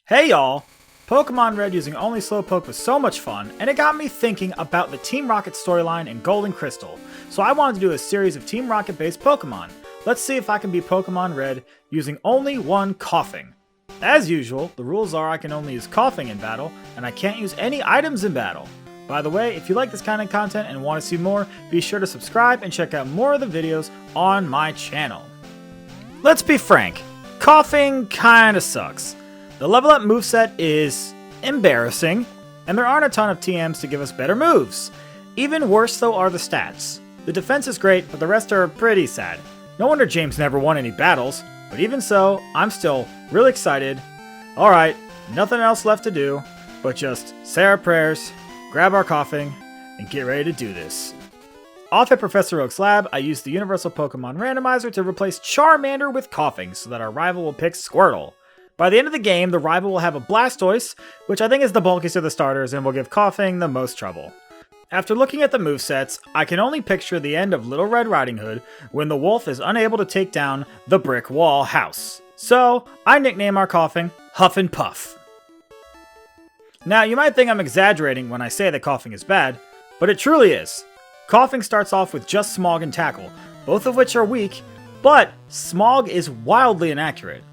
Hey y'all! Pokemon Red using only Slowpoke was so much fun, and it got me thinking about the Team Rocket storyline in Gold and Crystal, so I wanted to do a series of Team Rocket based Pokemon. Let's see if I can beat Pokemon Red using only one Koffing. As usual, the rules are I can only use Koffing in battle, and I can't use any items in battle. By the way, if you like this kind of content and want to see more, be sure to subscribe and check out more of the videos on my channel. Let's be frank, Koffing kinda sucks. The level up moveset is embarrassing, and there aren't a ton of TMs to give us better moves. Even worse though are the stats. The defense is great, but the rest are pretty sad. No wonder James never won any battles, but even so, I'm still really excited. Alright, nothing else left to do, but just say our prayers, grab our Koffing, and get ready to do this. Off at Professor Oak's lab, I used the Universal Pokemon Randomizer to replace Charmander with Koffing so that our rival will pick Squirtle. By the end of the game, the rival will have a Blastoise, which I think is the bulkiest of the starters and will give Koffing the most trouble. After looking at the movesets, I can only picture the end of Little Red Riding Hood when the wolf is unable to take down the brick wall house. So, I nickname our Koffing Huff and Puff. Now, you might think I'm exaggerating when I say that Koffing is bad, but it truly is. Koffing starts off with just Smog and Tackle, both of which are weak, but Smog is wildly inaccurate.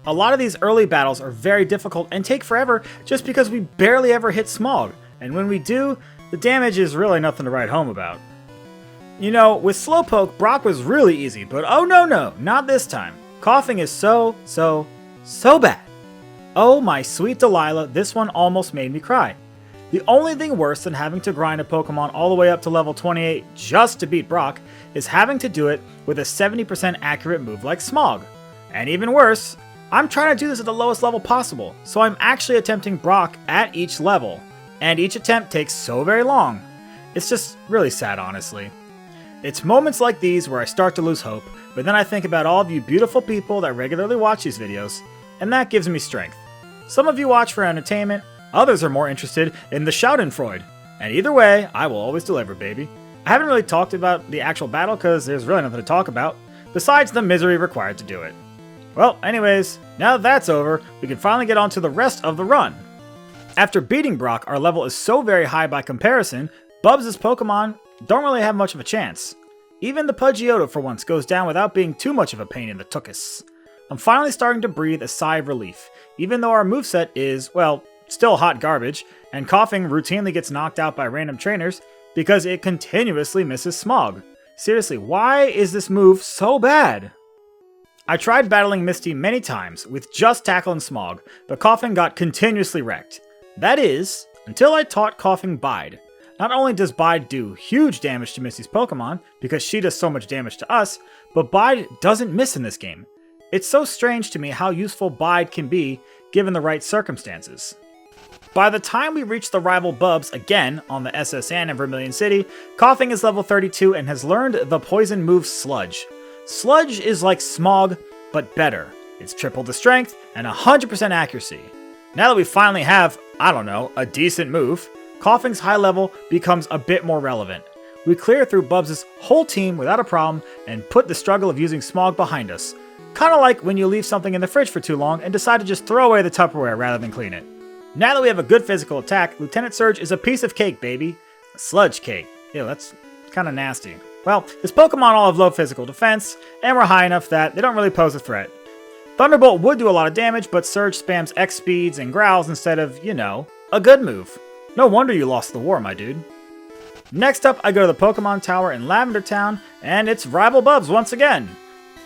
A lot of these early battles are very difficult and take forever just because we barely ever hit Smog, and when we do, the damage is really nothing to write home about. You know, with Slowpoke, Brock was really easy, but oh no, not this time. Koffing is so bad. Oh my sweet Delilah, this one almost made me cry. The only thing worse than having to grind a Pokemon all the way up to level 28 just to beat Brock is having to do it with a 70% accurate move like Smog. And even worse, I'm trying to do this at the lowest level possible, so I'm actually attempting Brock at each level, and each attempt takes so very long. It's just really sad, honestly. It's moments like these where I start to lose hope, but then I think about all of you beautiful people that regularly watch these videos, and that gives me strength. Some of you watch for entertainment, others are more interested in the Schadenfreude, and either way, I will always deliver, baby. I haven't really talked about the actual battle because there's really nothing to talk about, besides the misery required to do it. Well, anyways, now that that's over, we can finally get on to the rest of the run. After beating Brock, our level is so very high by comparison, Bubs' Pokemon don't really have much of a chance. Even the Pidgeotto for once goes down without being too much of a pain in the tuchus. I'm finally starting to breathe a sigh of relief, even though our moveset is, well, still hot garbage, and Koffing routinely gets knocked out by random trainers because it continuously misses Smog. Seriously, why is this move so bad? I tried battling Misty many times with just Tackle and Smog, but Koffing got continuously wrecked. That is, until I taught Koffing Bide. Not only does Bide do huge damage to Misty's Pokemon, because she does so much damage to us, but Bide doesn't miss in this game. It's so strange to me how useful Bide can be, given the right circumstances. By the time we reach the rival Bubs again on the SS Anne in Vermilion City, Koffing is level 32 and has learned the poison move Sludge. Sludge is like Smog, but better. It's triple the strength and 100% accuracy. Now that we finally have, I don't know, a decent move, Koffing's high level becomes a bit more relevant. We clear through Bubs' whole team without a problem and put the struggle of using Smog behind us. Kinda like when you leave something in the fridge for too long and decide to just throw away the Tupperware rather than clean it. Now that we have a good physical attack, Lieutenant Surge is a piece of cake, baby. A sludge cake. Ew, that's kinda nasty. Well, his Pokemon all have low physical defense, and we're high enough that they don't really pose a threat. Thunderbolt would do a lot of damage, but Surge spams X speeds and growls instead of, you know, a good move. No wonder you lost the war, my dude. Next up, I go to the Pokemon Tower in Lavender Town, and it's rival Bubs once again.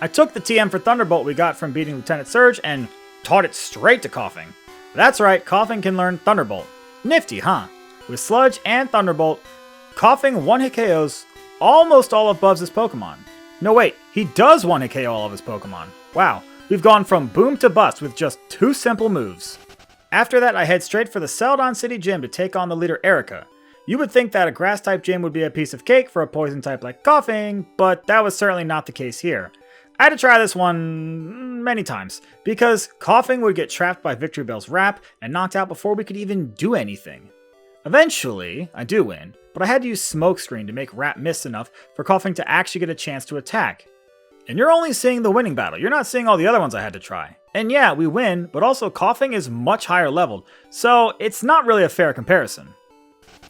I took the TM for Thunderbolt we got from beating Lieutenant Surge and taught it straight to Koffing. That's right, Koffing can learn Thunderbolt. Nifty, huh? With Sludge and Thunderbolt, Koffing one-hit KOs almost all of Bubs' Pokemon. No wait, he does one-hit KO all of his Pokemon. Wow, we've gone from boom to bust with just 2 simple moves. After that, I head straight for the Celadon City Gym to take on the leader Erica. You would think that a grass-type gym would be a piece of cake for a poison-type like Koffing, but that was certainly not the case here. I had to try this one many times, because Koffing would get trapped by Victory Bell's Wrap and knocked out before we could even do anything. Eventually, I do win, but I had to use Smokescreen to make Wrap miss enough for Koffing to actually get a chance to attack. And you're only seeing the winning battle, you're not seeing all the other ones I had to try. And yeah, we win, but also Koffing is much higher leveled, so it's not really a fair comparison.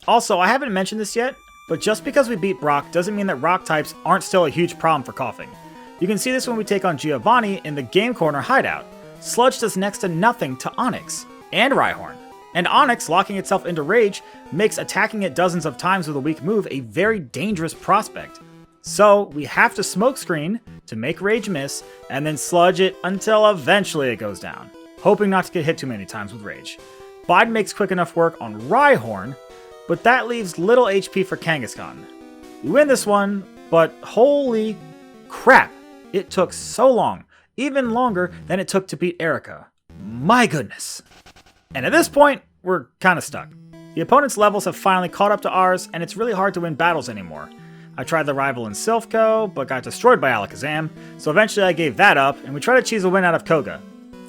Also, I haven't mentioned this yet, but just because we beat Brock doesn't mean that rock types aren't still a huge problem for Koffing. You can see this when we take on Giovanni in the Game Corner hideout. Sludge does next to nothing to Onyx and Rhyhorn. And Onyx, locking itself into Rage, makes attacking it dozens of times with a weak move a very dangerous prospect. So we have to smokescreen to make Rage miss, and then sludge it until eventually it goes down, hoping not to get hit too many times with Rage. Bide makes quick enough work on Rhyhorn, but that leaves little HP for Kangaskhan. We win this one, but holy crap, it took so long, even longer than it took to beat Erica. My goodness. And at this point, we're kinda stuck. The opponent's levels have finally caught up to ours, and it's really hard to win battles anymore. I tried the rival in Silphco, but got destroyed by Alakazam, so eventually I gave that up, and we tried to cheese a win out of Koga.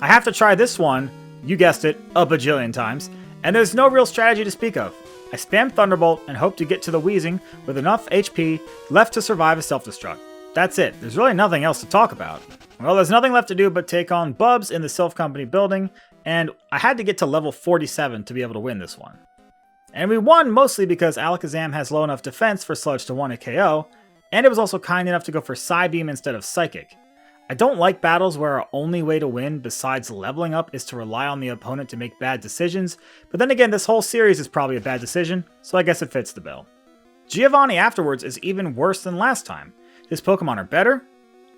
I have to try this one, you guessed it, a bajillion times, and there's no real strategy to speak of. I spam Thunderbolt and hope to get to the Weezing with enough HP left to survive a self-destruct. That's it, there's really nothing else to talk about. Well, there's nothing left to do but take on Bubs in the Silph Company building, and I had to get to level 47 to be able to win this one. And we won mostly because Alakazam has low enough defense for Sludge to 1 a KO, and it was also kind enough to go for Psybeam instead of Psychic. I don't like battles where our only way to win besides leveling up is to rely on the opponent to make bad decisions, but then again this whole series is probably a bad decision, so I guess it fits the bill. Giovanni afterwards is even worse than last time. His Pokemon are better,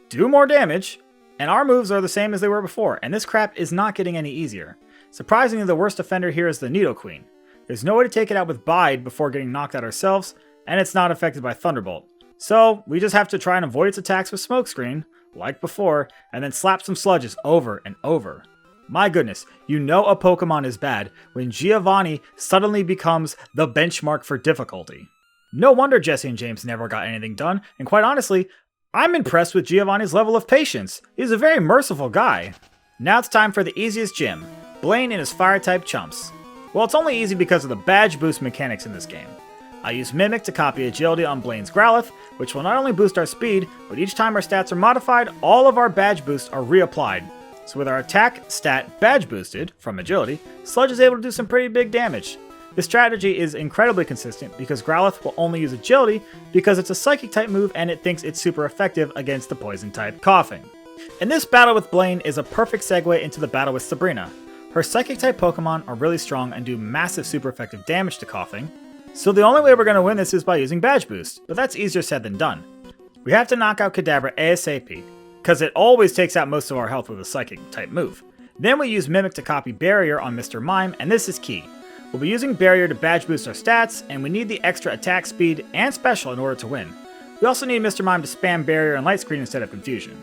do more damage, and our moves are the same as they were before, and this crap is not getting any easier. Surprisingly, the worst offender here is the Nidoqueen. There's no way to take it out with Bide before getting knocked out ourselves, and it's not affected by Thunderbolt. So we just have to try and avoid its attacks with Smokescreen, like before, and then slap some Sludges over and over. My goodness, you know a Pokemon is bad when Giovanni suddenly becomes the benchmark for difficulty. No wonder Jesse and James never got anything done, and quite honestly, I'm impressed with Giovanni's level of patience. He's a very merciful guy. Now it's time for the easiest gym, Blaine and his Fire-type chumps. Well, it's only easy because of the badge boost mechanics in this game. I use Mimic to copy Agility on Blaine's Growlithe, which will not only boost our speed, but each time our stats are modified, all of our badge boosts are reapplied. So with our attack stat badge boosted from Agility, Sludge is able to do some pretty big damage. This strategy is incredibly consistent because Growlithe will only use Agility because it's a Psychic type move and it thinks it's super effective against the Poison type Koffing. And this battle with Blaine is a perfect segue into the battle with Sabrina. Her Psychic type Pokemon are really strong and do massive super effective damage to Koffing, so the only way we're going to win this is by using Badge Boost, but that's easier said than done. We have to knock out Kadabra ASAP, because it always takes out most of our health with a Psychic type move. Then we use Mimic to copy Barrier on Mr. Mime, and this is key. We'll be using Barrier to badge boost our stats, and we need the extra attack speed and special in order to win. We also need Mr. Mime to spam Barrier and Light Screen instead of Confusion.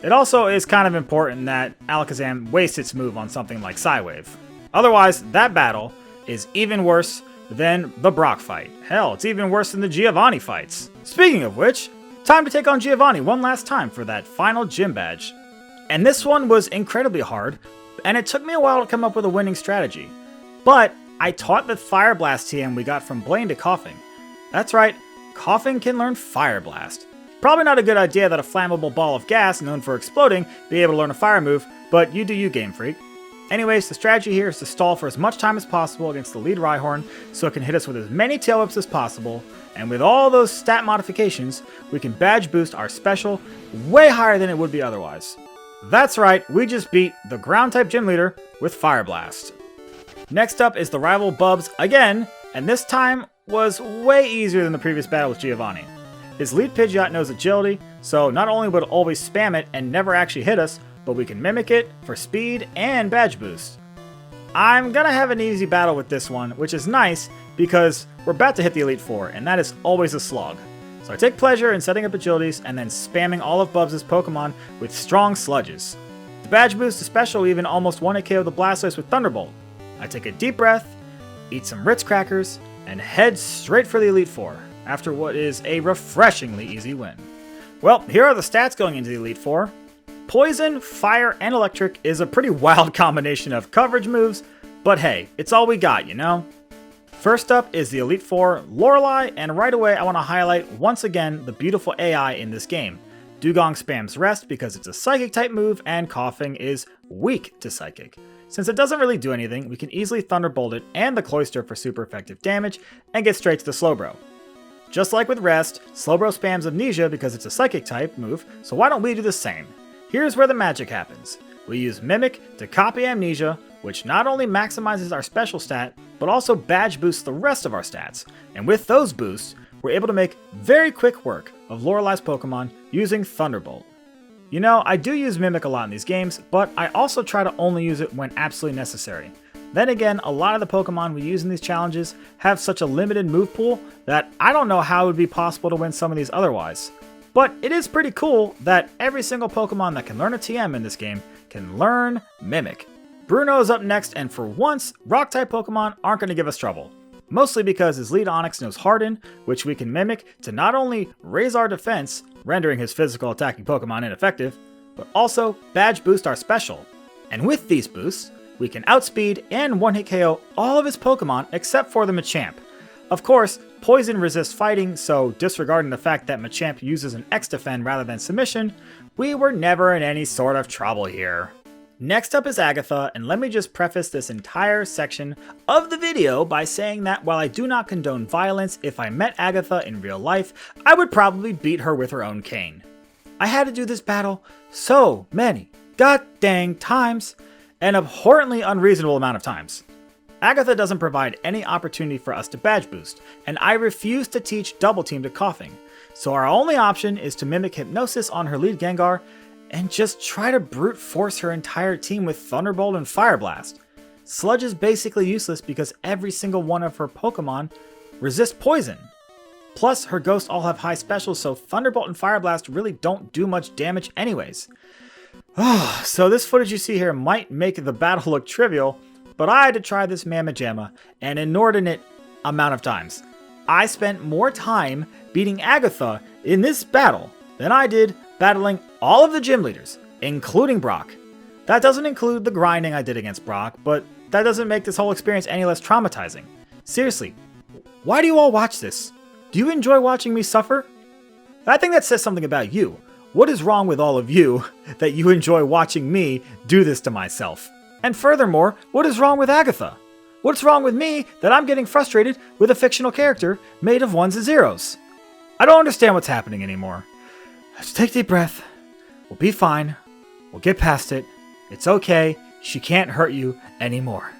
It also is kind of important that Alakazam wastes its move on something like Psywave. Otherwise, that battle is even worse than the Brock fight. Hell, it's even worse than the Giovanni fights. Speaking of which, time to take on Giovanni one last time for that final gym badge. And this one was incredibly hard, and it took me a while to come up with a winning strategy. But I taught the Fire Blast TM we got from Blaine to Koffing. That's right, Koffing can learn Fire Blast. Probably not a good idea that a flammable ball of gas known for exploding be able to learn a fire move, but you do you, Game Freak. Anyways, the strategy here is to stall for as much time as possible against the lead Rhyhorn so it can hit us with as many tail whips as possible, and with all those stat modifications, we can badge boost our special way higher than it would be otherwise. That's right, we just beat the ground-type gym leader with Fire Blast. Next up is the rival Bubs again, and this time was way easier than the previous battle with Giovanni. His lead Pidgeot knows Agility, so not only would it always spam it and never actually hit us, but we can Mimic it for speed and badge boost. I'm gonna have an easy battle with this one, which is nice because we're about to hit the Elite Four, and that is always a slog. So I take pleasure in setting up Agilities and then spamming all of Bubs' Pokemon with strong Sludges. The badge boost is special, even almost 1 KO the Blastoise with Thunderbolt. I take a deep breath, eat some Ritz crackers, and head straight for the Elite Four, after what is a refreshingly easy win. Well, here are the stats going into the Elite Four. Poison, Fire, and Electric is a pretty wild combination of coverage moves, but hey, it's all we got, you know? First up is the Elite Four, Lorelei, and right away I want to highlight once again the beautiful AI in this game. Dugong spams Rest because it's a Psychic type move, and Koffing is weak to Psychic. Since it doesn't really do anything, we can easily Thunderbolt it and the Cloyster for super effective damage and get straight to the Slowbro. Just like with Rest, Slowbro spams Amnesia because it's a Psychic type move, so why don't we do the same? Here's where the magic happens. We use Mimic to copy Amnesia, which not only maximizes our special stat, but also badge boosts the rest of our stats. And with those boosts, we're able to make very quick work of Lorelei's Pokemon using Thunderbolt. You know, I do use Mimic a lot in these games, but I also try to only use it when absolutely necessary. Then again, a lot of the Pokemon we use in these challenges have such a limited move pool that I don't know how it would be possible to win some of these otherwise. But it is pretty cool that every single Pokemon that can learn a TM in this game can learn Mimic. Bruno is up next, and for once, Rock-type Pokemon aren't going to give us trouble. Mostly because his lead Onix knows Harden, which we can Mimic to not only raise our defense, rendering his physical attacking Pokemon ineffective, but also badge boost our special. And with these boosts, we can outspeed and one-hit KO all of his Pokemon except for the Machamp. Of course, Poison resists fighting, so disregarding the fact that Machamp uses an X-Defend rather than Submission, we were never in any sort of trouble here. Next up is Agatha, and let me just preface this entire section of the video by saying that while I do not condone violence, if I met Agatha in real life, I would probably beat her with her own cane. I had to do this battle so many god dang times, an abhorrently unreasonable amount of times. Agatha doesn't provide any opportunity for us to badge boost, and I refuse to teach Double Team to Koffing, so our only option is to Mimic Hypnosis on her lead Gengar, and just try to brute force her entire team with Thunderbolt and Fire Blast. Sludge is basically useless because every single one of her Pokemon resist poison. Plus, her ghosts all have high specials, so Thunderbolt and Fire Blast really don't do much damage anyways. So this footage you see here might make the battle look trivial, but I had to try this Mamma Jamma an inordinate amount of times. I spent more time beating Agatha in this battle than I did battling all of the gym leaders, including Brock. That doesn't include the grinding I did against Brock, but that doesn't make this whole experience any less traumatizing. Seriously, why do you all watch this? Do you enjoy watching me suffer? I think that says something about you. What is wrong with all of you that you enjoy watching me do this to myself? And furthermore, what is wrong with Agatha? What's wrong with me that I'm getting frustrated with a fictional character made of ones and zeros? I don't understand what's happening anymore. Just take a deep breath. We'll be fine. We'll get past it. It's okay. She can't hurt you anymore.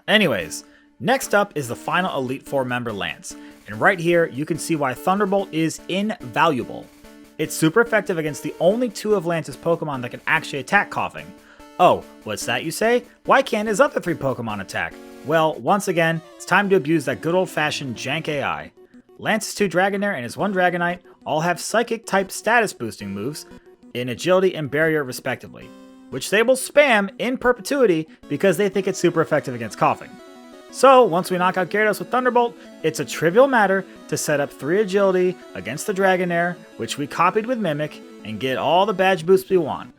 Anyways, next up is the final Elite Four member Lance. And right here, you can see why Thunderbolt is invaluable. It's super effective against the only two of Lance's Pokemon that can actually attack Koffing. Oh, what's that you say? Why can't his other three Pokemon attack? Well, once again, it's time to abuse that good old-fashioned jank AI. Lance's two Dragonair and his one Dragonite all have Psychic-type status boosting moves in Agility and Barrier respectively, which they will spam in perpetuity because they think it's super effective against Koffing. So, once we knock out Gyarados with Thunderbolt, it's a trivial matter to set up 3 Agility against the Dragonair, which we copied with Mimic, and get all the badge boosts we want.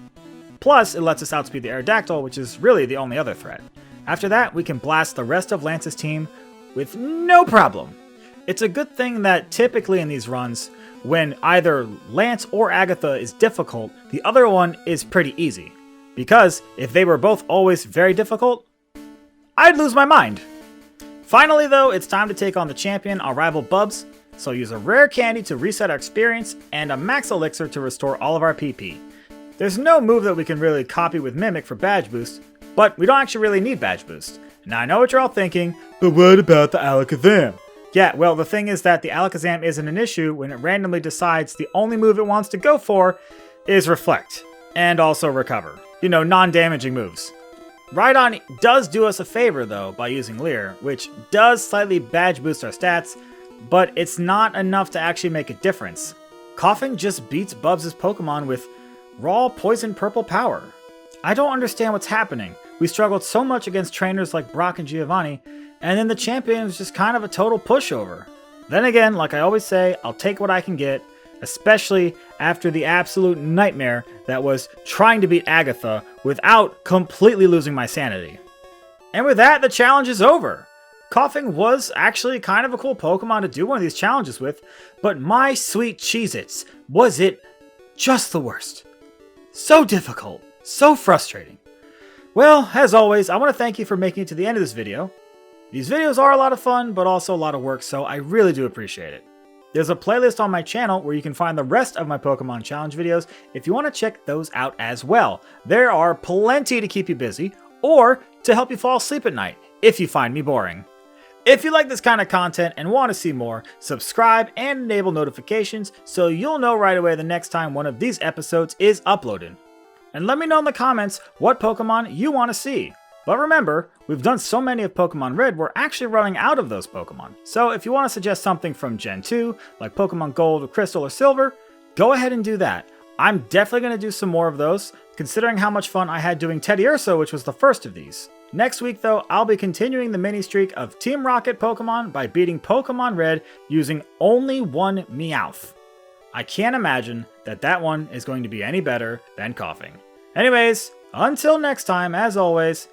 Plus, it lets us outspeed the Aerodactyl, which is really the only other threat. After that, we can blast the rest of Lance's team with no problem. It's a good thing that typically in these runs, when either Lance or Agatha is difficult, the other one is pretty easy. Because if they were both always very difficult, I'd lose my mind. Finally though, it's time to take on the champion, our rival Bubs, so use a rare candy to reset our experience and a max elixir to restore all of our PP. There's no move that we can really copy with Mimic for badge boost, but we don't actually really need badge boost. Now I know what you're all thinking, but what about the Alakazam? Yeah, well the thing is that the Alakazam isn't an issue when it randomly decides the only move it wants to go for is Reflect, and also Recover. You know, non-damaging moves. Rhydon does do us a favor though by using Leer, which does slightly badge boost our stats, but it's not enough to actually make a difference. Koffing just beats Bubs' Pokemon with raw poison purple power. I don't understand what's happening. We struggled so much against trainers like Brock and Giovanni, and then the champion was just kind of a total pushover. Then again, like I always say, I'll take what I can get, especially after the absolute nightmare that was trying to beat Agatha without completely losing my sanity. And with that, the challenge is over. Koffing was actually kind of a cool Pokemon to do one of these challenges with, but my sweet Cheez-Its, was it Just the worst. So difficult. So frustrating. Well, as always, I want to thank you for making it to the end of this video. These videos are a lot of fun, but also a lot of work, so I really do appreciate it. There's a playlist on my channel where you can find the rest of my Pokemon Challenge videos if you want to check those out as well. There are plenty to keep you busy, or to help you fall asleep at night, if you find me boring. If you like this kind of content and want to see more, subscribe and enable notifications so you'll know right away the next time one of these episodes is uploaded. And let me know in the comments what Pokemon you want to see. But remember, we've done so many of Pokemon Red, we're actually running out of those Pokemon. So if you want to suggest something from Gen 2, like Pokemon Gold or Crystal or Silver, go ahead and do that. I'm definitely going to do some more of those, considering how much fun I had doing Teddiursa, which was the first of these. Next week though, I'll be continuing the mini streak of Team Rocket Pokemon by beating Pokemon Red using only one Meowth. I can't imagine that one is going to be any better than Koffing. Anyways, until next time, as always,